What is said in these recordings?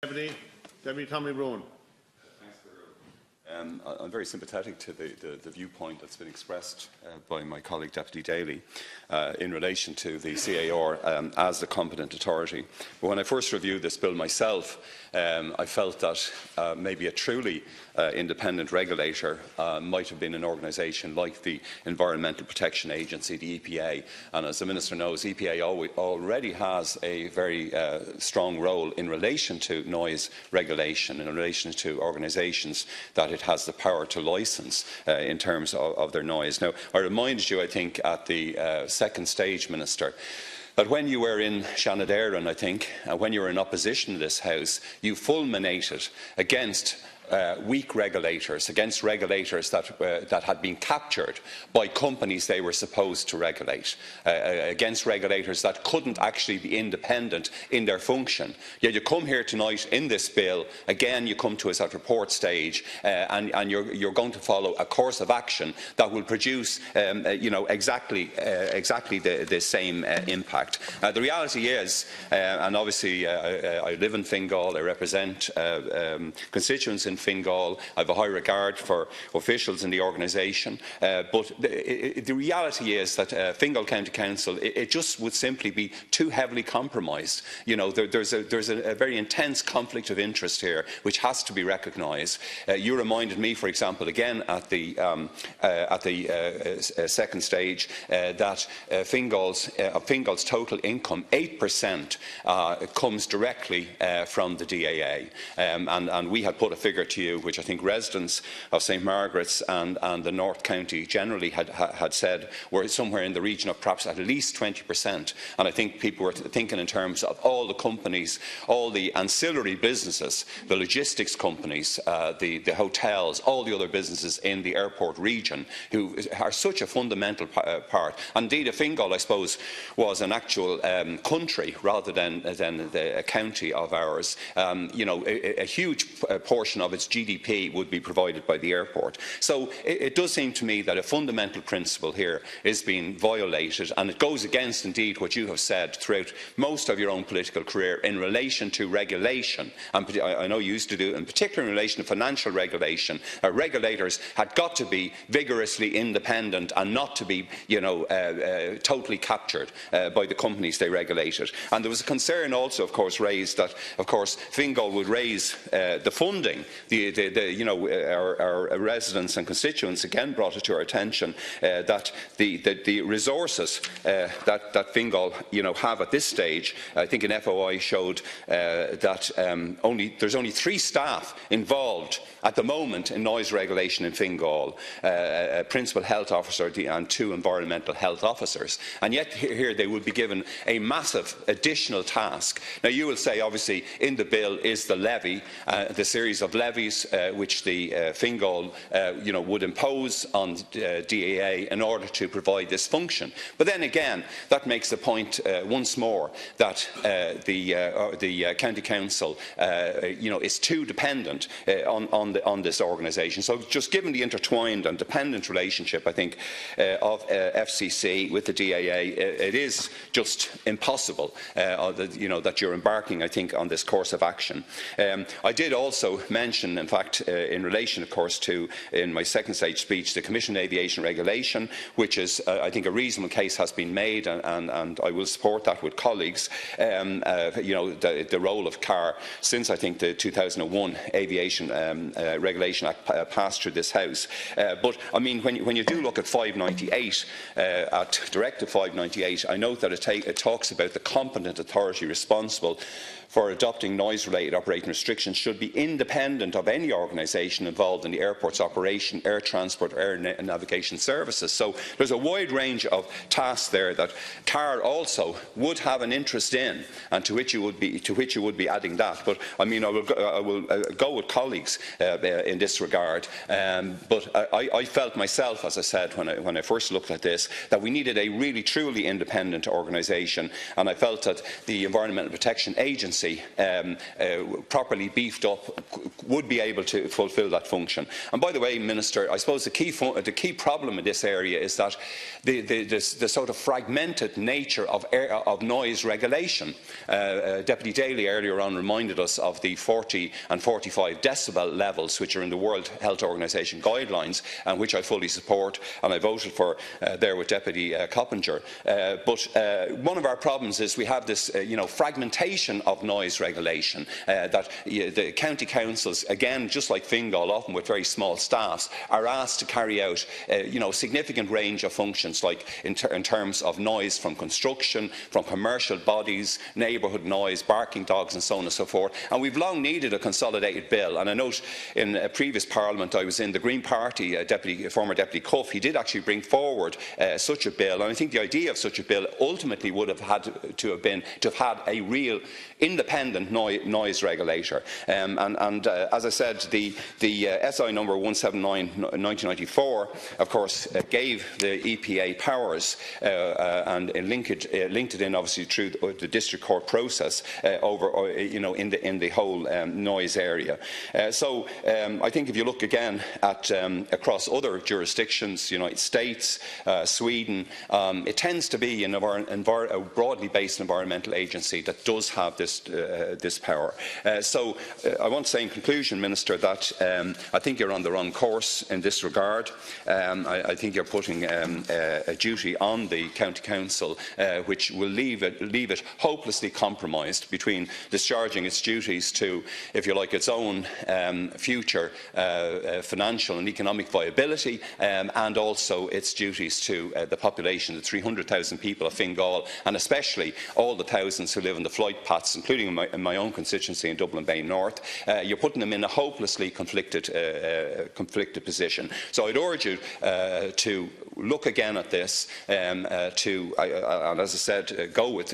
Deputy Tommy Broughan. I'm very sympathetic to the viewpoint that's been expressed by my colleague Deputy Daly in relation to the CAR as the competent authority. But when I first reviewed this bill myself, I felt that maybe a truly independent regulator might have been an organisation like the Environmental Protection Agency, the EPA. And as the Minister knows, EPA already has a very strong role in relation to noise regulation, in relation to organisations that it has the power to licence in terms of their noise. Now, I reminded you, I think, at the second stage, Minister, that when you were in Shanadairn, I think, when you were in opposition to this House, you fulminated against weak regulators, against regulators that had been captured by companies they were supposed to regulate, against regulators that couldn't actually be independent in their function. Yet you come here tonight in this bill, again you come to us at report stage, and you're going to follow a course of action that will produce exactly the same impact. The reality is, and obviously I live in Fingal, I represent constituents in Fingal. I have a high regard for officials in the organisation, but the reality is that Fingal County Council, it just would simply be too heavily compromised. You know, there's a very intense conflict of interest here, which has to be recognised. You reminded me, for example, again at the second stage, that Fingal's total income, 8% comes directly from the DAA, and we had put a figure to you, which I think residents of St Margaret's and the North County generally had said were somewhere in the region of perhaps at least 20%. And I think people were thinking in terms of all the companies, all the ancillary businesses, the logistics companies, the hotels, all the other businesses in the airport region, who are such a fundamental part. Indeed, Fingal, I suppose, was an actual country rather than a county of ours. A huge portion of its GDP would be provided by the airport. So it does seem to me that a fundamental principle here is being violated, and it goes against indeed what you have said throughout most of your own political career in relation to regulation. And I know you used to do it in particular in relation to financial regulation. Regulators had got to be vigorously independent and not to be totally captured by the companies they regulated. And there was a concern also, of course, raised that, of course, Fingal would raise the funding. Our residents and constituents again brought it to our attention that the resources that Fingal have at this stage, I think an FOI showed that there's only 3 staff involved at the moment in noise regulation in Fingal, a principal health officer and 2 environmental health officers, and yet here they would be given a massive additional task. Now you will say, obviously, in the bill is the levy, the series of levies which the Fingal would impose on DAA in order to provide this function. But then again, that makes the point once more that the County Council is too dependent on this organisation. So just given the intertwined and dependent relationship, I think, of FCC with the DAA, it is just impossible that you're embarking, I think, on this course of action. I did also mention, in fact, in relation, of course, to, in my second stage speech, the Commission on Aviation Regulation, which is, I think, a reasonable case has been made, and I will support that with colleagues. The role of CAR since, I think, the 2001 Aviation Regulation Act passed through this House. But I mean, when you do look at 598, at Directive 598, I note that it talks about the competent authority responsible for adopting noise-related operating restrictions should be independent of any organisation involved in the airport's operation, air transport, air navigation services. So there's a wide range of tasks there that CAR also would have an interest in, and to which you would be adding that. But I mean, I will go with colleagues in this regard. But I felt myself, as I said when I first looked at this, that we needed a really truly independent organisation, and I felt that the Environmental Protection Agency properly beefed up would would be able to fulfil that function. And by the way, Minister, I suppose the key problem in this area is that the sort of fragmented nature of noise regulation. Deputy Daly earlier on reminded us of the 40 and 45 decibel levels, which are in the World Health Organization guidelines, and which I fully support, and I voted for there with Deputy Coppinger. But one of our problems is we have this fragmentation of noise regulation, that the county councils, again, just like Fingal, often with very small staffs, are asked to carry out a significant range of functions, like in terms of noise from construction, from commercial bodies, neighbourhood noise, barking dogs and so on and so forth. And we've long needed a consolidated bill. And I note in a previous Parliament I was in, the Green Party, former Deputy Cuff, he did actually bring forward such a bill. And I think the idea of such a bill ultimately would have had to have been to have had a real independent noise regulator. As I said, the SI number 179/1994, of course, gave the EPA powers and linked it in, obviously, through the district court process in the whole noise area. So I think if you look again at across other jurisdictions, United States, Sweden, it tends to be a broadly based environmental agency that does have this power. So I want to say in conclusion, Minister, that I think you're on the wrong course in this regard. I think you're putting a duty on the County Council which will leave it hopelessly compromised between discharging its duties to, if you like, its own future financial and economic viability, and also its duties to the population, the 300,000 people of Fingal, and especially all the thousands who live in the flight paths, including in my own constituency in Dublin Bay North. You're putting them in a hopelessly conflicted position. So I'd urge you to look again at this, and as I said, go with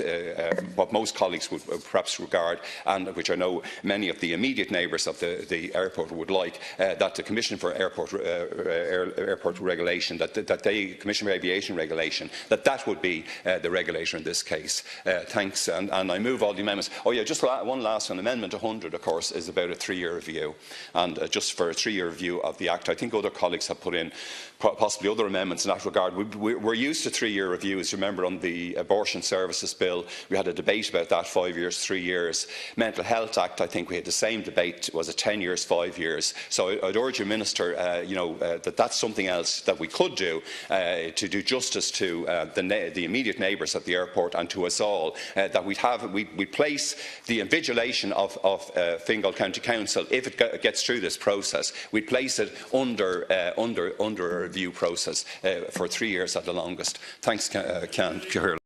what most colleagues would perhaps regard, and which I know many of the immediate neighbours of the airport would like, that the Commission for Airport Regulation, Commission for Aviation Regulation, that would be the regulator in this case. Thanks, and I move all the amendments. Oh yeah, just one last one. Amendment 100, of course, is about a 3-year review, and just for a 3-year review of the Act. I think other colleagues have put in possibly other amendments in that regard. We're used to 3-year reviews. Remember, on the Abortion Services Bill, we had a debate about that, 5 years, 3 years. Mental Health Act, I think we had the same debate. Was it 10 years, 5 years? So I'd urge you, Minister, that's something else that we could do to do justice to the immediate neighbours at the airport and to us all. That we place the invigilation of Fingal County Council, if it gets through this process, we place it under a review process for 3 years at the longest. Thanks, Cearl.